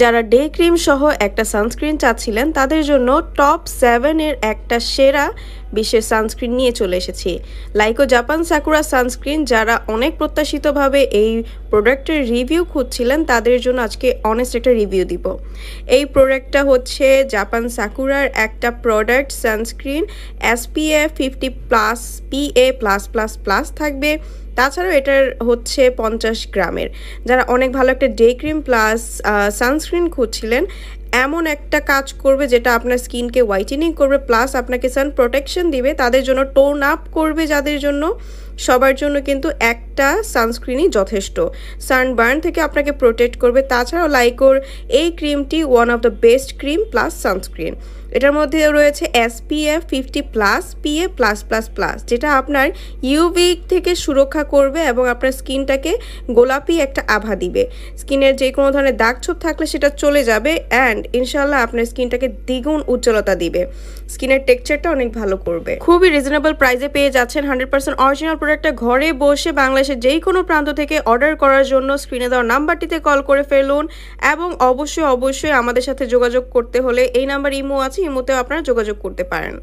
যারা day cream সহ একটা সানস্ক্রিন চাচ্ছিলেন তাদের জন্য টপ 7 এর একটা সেরা বিশ্বের সানস্ক্রিন নিয়ে চলে এসেছি। লাইকো জাপান সাকুরা সানস্ক্রিন যারা অনেক প্রত্যাশিতভাবে এই প্রোডাক্টের রিভিউ খুঁজছিলেন তাদের জন্য আজকে অনেস্ট একটা রিভিউ দিব। এই প্রোডাক্টটা হচ্ছে জাপান সাকুরার একটা প্রোডাক্ট সানস্ক্রিন SPF 50+ PA+++ থাকবে। তাছাড়াও এটার হচ্ছে 50 গ্রামের। যারা অনেক ভালো একটা ডে ক্রিম প্লাস সানস্ক্রিন খুঁজছিলেন, এমন একটা কাজ করবে যেটা আপনার স্কিনকে হোয়াইটেনিং করবে প্লাস আপনাকে সান প্রোটেকশন দিবে, তাদের জন্য টোন আপ করবে, যাদের জন্য সবার জন্য কিন্তু একটা সানস্ক্রিনই যথেষ্ট। সানবার্ন থেকে আপনাকে প্রোটেক্ট করবে। তাছাড়াও লাইকোর এই ক্রিমটি one of the best cream plus sunscreen. এটার মধ্যে রয়েছে SPF 50+ PA+++, যেটা আপনার ইউভি থেকে সুরক্ষা করবে এবং আপনার স্কিনটাকে গোলাপি একটা আভা দিবে। স্কিনের যে কোনো ধরনের দাগ ছোপ থাকলে সেটা চলে যাবে অ্যান্ড ইনশাল্লাহ আপনার স্কিনটাকে দ্বিগুণ উজ্জ্বলতা দিবে। স্কিনের টেক্সচারটা অনেক ভালো করবে। খুবই রিজনেবল প্রাইসে পেয়ে যাচ্ছেন 100% অরিজিনাল প্রোডাক্টটা ঘরে বসে বাংলাদেশের যেই কোনো প্রান্ত থেকে অর্ডার করার জন্য স্ক্রিনে দেওয়া নাম্বারটিতে কল করে ফেলুন এবং অবশ্যই আমাদের সাথে যোগাযোগ করতে হলে এই নাম্বার ইমো আছে, ইমোতেও আপনারা যোগাযোগ করতে পারেন।